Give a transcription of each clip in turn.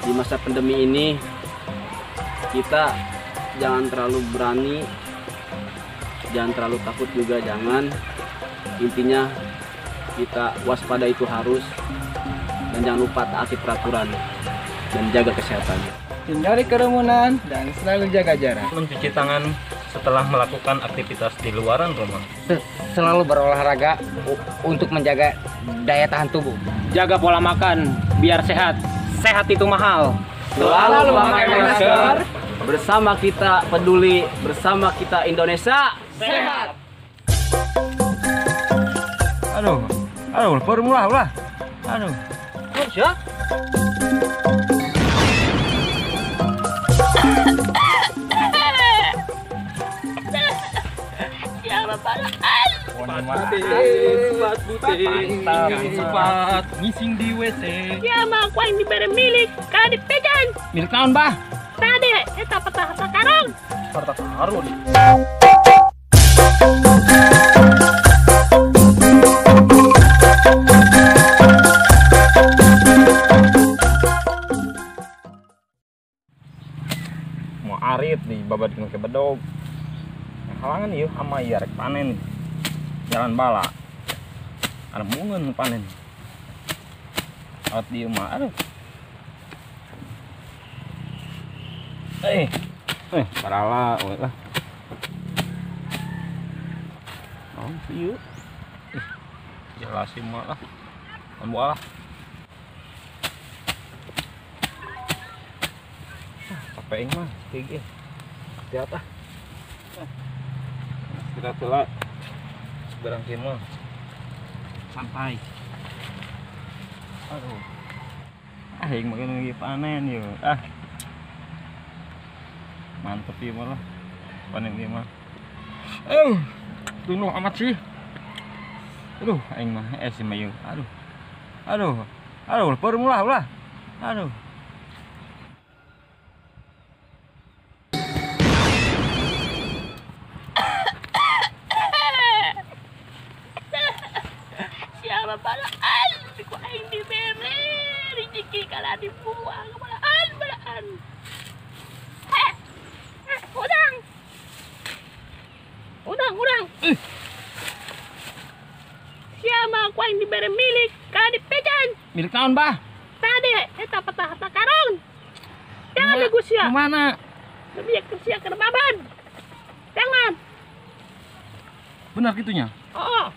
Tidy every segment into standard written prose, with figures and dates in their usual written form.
Di masa pandemi ini kita jangan terlalu berani, jangan terlalu takut juga, jangan. Intinya kita waspada itu harus, dan jangan lupa taati peraturan dan jaga kesehatan. Hindari kerumunan dan selalu jaga jarak. Mencuci tangan setelah melakukan aktivitas di luaran rumah. Selalu berolahraga untuk menjaga daya tahan tubuh. Jaga pola makan biar sehat. Sehat itu mahal. Selalu memakai masker. Bersama kita peduli, bersama kita Indonesia sehat. Aduh, formula ulah. Aduh. Ya. Cepat ngising di WC. Ya mah aku yang diberi milik kada dipegang. Milik naon, Bah? Tadi eta patah karung. Harta karun. Mau arit nih babat ke bedog. Halangan yuk ama ieu rek panen. Jalan bala. Ada mungun panen. Out di mah aduh. Parala we lah. Oh, yuk. Jelasin mah lah. Ambu ah. Papeing mah gigi. Lihat ah. Kita telat. Berangkin mah. Santai. Aduh. Aing makin lagi panen yuk. Mantep ya malah. Panen dia mah. Tunuh amat sih. Aduh, aing mah si Mayu. Aduh, formula ulah. Aduh. Siapa balaan? Ku aing diberi rezeki kalau dibuang balaan. Udang. Siapa aku yang diberi milik kalau dipegang? Milik naon, Bah? Tadi eta patah karung. Jangan negosia. Kemana? Lebih kerja ke baban. Jangan. Benar gitunya? Oh.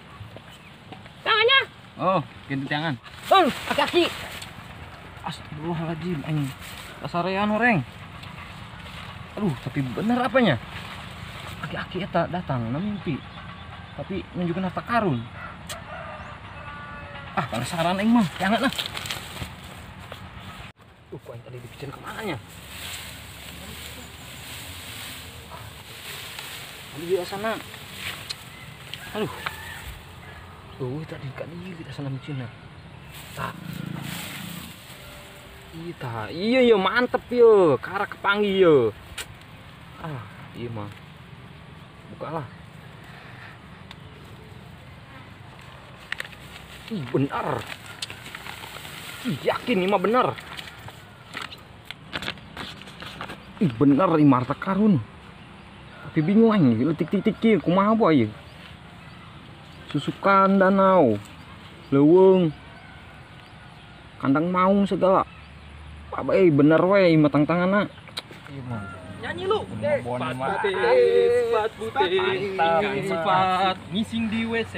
Tangannya. Oh, ganti tangan. Kaki. Astagfirullahaladzim, anjing. Kasarean orang. Aduh, tapi bener apanya? Aki-aki eta datang na mimpi. Tapi nunjukin harta karun. Penasaran aing mah, jangan lah. Kok aing tadi dipicen kemana nya? Tadi di sana. Aduh. Tadi kan kita sana micina. Iya mantep yo, karek kepanggi yo. Iya mah. Bukalah. Benar. Yakin ini mah benar. Benar ini harta karun. Tapi bingung aing letik-titik kumaha boy ieu. Susukan danau, leuweung, kandang maung segala. Bener we matang tanganna. Iya mah. Nyanyi lu. Sifat putih. Sifat ngising di WC.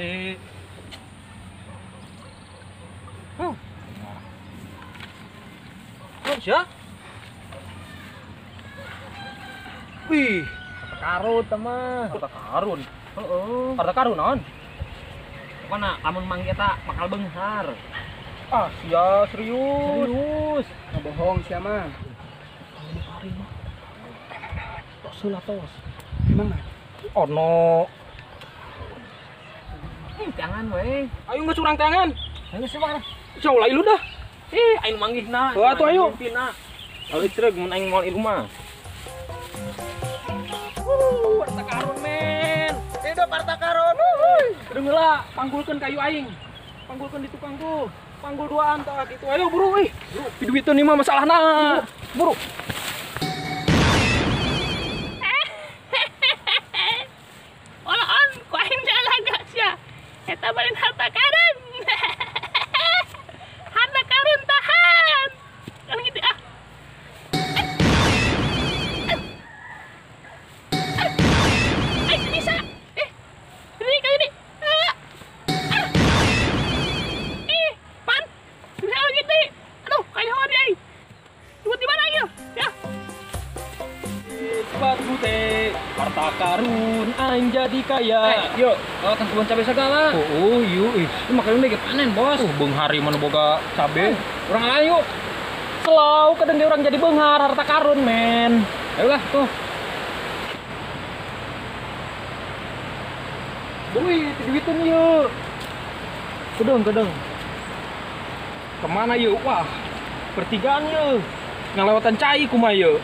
Ya? Wih, Karun teman. harta karun. Heeh. Harta karun naon? Mana lamun mang kita bakal benghar. Sia serius. Bohong siapa? Tos heula tos. Emang Ono. Jangan we. Ayo nggak curang tangan. Ayo sebar. Jauh lah ilu dah. Aing manggihna. Atuh ayo. Pimpinna. Kalau istreg mun aing moal ieu mah. Harta karun men. hidup harta karun. Udah ngeula, panggulkeun kayu aing. Panggulkeun di tukang tuh. Panggul duaan tak gitu. Ayo buru euy. Duit itu nih mah masalahna. Buru. Olaon ku aing jalaga sia. Eta beureun harta karun. Harta karun tahan. Kan gitu ah. Aing bisa. Ini kali ini. Pan. Bisa gitu. Aduh, kayak hore ai. Duit di mana ya? Ya. Batu teh harta karun aing jadi kaya. Yuk, lewatan kebun cabai segala. Oh, yuk. Itu makanya lagi panen, Bos. Beunghar ieu mana boga cabe. Urang ayo. Selau kadang dia orang jadi beunghar harta karun, men. Ayolah tuh. Duit, duitun yuk. Kedeng. Kemana yuk? Wah, pertigaan yuk. Ngalewatan cai kumaha yuk.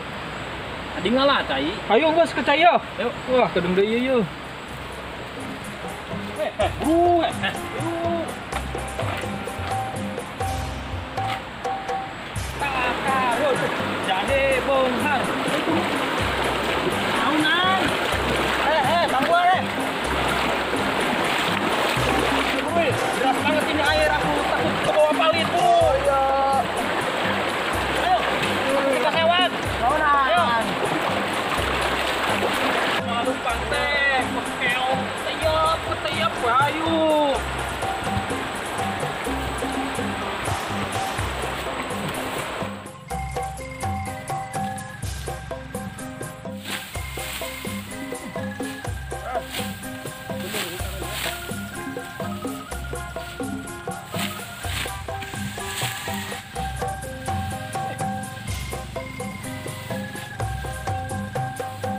Adi ngalah cai. Ayo geus ke cai yuk. Ayo. Wah, kedeng deui yuk. Karun jadi beunghar. Aunan. Tangguh Wih, deras banget ini air, aku takut ke bawah palit. Oh iya. Ayo, kita lewat. Ayo. Aduh, pantai. Keong, keteyap, ayo.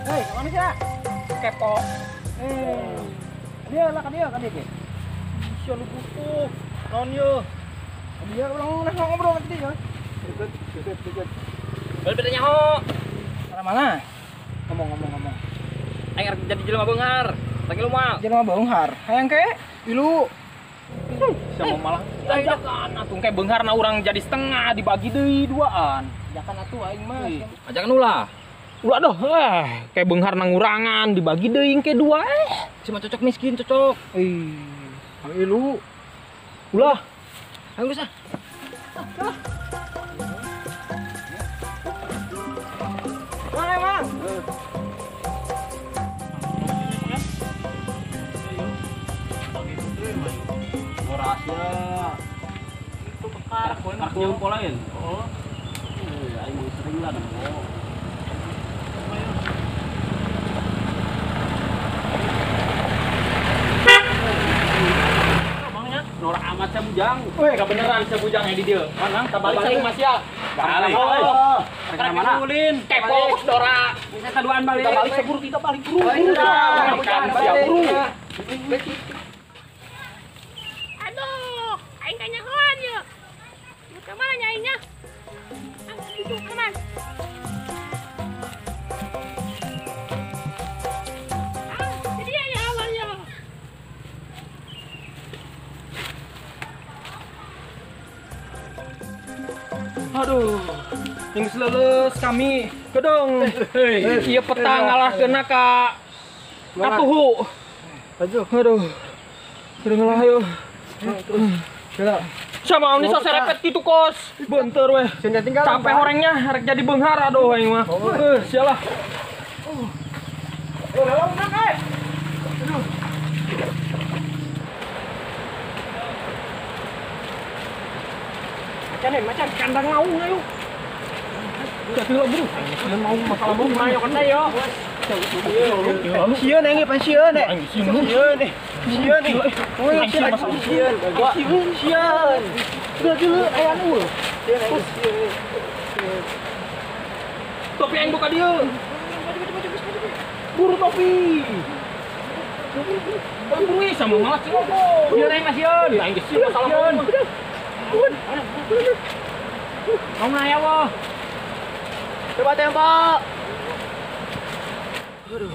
Hei, kemana sih? Kepo. Dia lah kan dia. Sia lu butuh. Naon ye? Dia ulang ngobrol nanti ya. Deket. Bal bedanya ho. Arah mana? Ngomong. Aing arep jadi jelema beunghar. Lagi lu mah. Jelema beunghar. Hayang ke? Ilu. Sama malah ajakan atuh kayak beunghar na urang jadi setengah dibagi deui duaan. Ajakan atuh aing mah. Ajakan ulah. Ulah doh, kayak beunghar nang urangan dibagi deui ke dua. Cuma cocok miskin, cocok. Ilu. Ulah. Ayo geus ah. Mana emang? Rahasia itu bekar yang polain. Oh, aing mau sering lah nemu. Norak amat saya bujang. Weh, kebeneran saya bujang di dia. Mana? Tabalik saya Mas ya. Balik. Karena mana? Ulin. Kepo, Dora. Bisa keduaan balik. Kita balik buru. Aduh, aing kanya hoan ya. Mau ke mana nyainya? Itu keman. Jadi ya awalnya. Aduh. Yang leles kami kedong. Iya petang ngalah kena ka katuhu. Aduh. Kedong ngalah ayo. Sama ini saya repet gitu kos. Bentar weh. Capek orangnya harek jadi beunghar aduh aing mah. Sialah. Macan kandang ngaung ayo. Jadi lo buru. Mau masalah buru ayo kan ayo. Sieun nih pensieun nih. Sieun nih. Oh, sieun. Sieun. Udah dulu aya anu. Topi aing buka dia. Buru topi. Buru sama ngalah sih. Sieun aing sieun. Aing geus sieun masalah buru. Mau ngaya wo. Coba tembak. Aduh.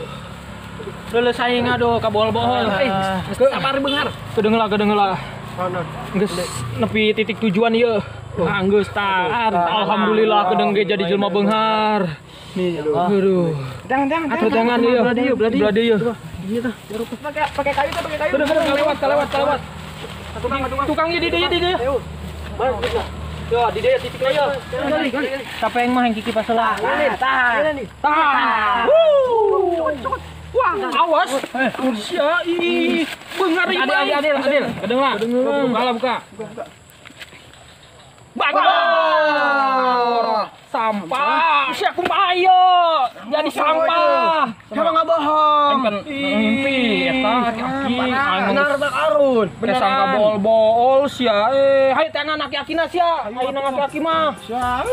Leuleus aing aduh kabol bohol. Sabar beunghar. Kedeungeula. Geus nepi titik tujuan ieu. Geus tahan. Alhamdulillah kedeung ge jadi jelema beunghar. Aduh. Tangan ieu. Beladi ieu. Pakai kayu tuh, pakai kayu. Bener kelewat. Tukangnya di dia. Yo, di dia titik ieu. Siapa yang mah yang kiki pasalah? Tahan. Wah, awas. Sia ih. Beunghar ieu. Adil. Kedeung lah. Buka. Bagor. Sampah. Sia kumaha ieu? Jadi sampah. Siapa nggak bohong? Kan ngimpi eta kaki Benar tak arun. bener sangka bol sia hayu tangan aki-akina sia ayeuna aki-aki mah Siapa?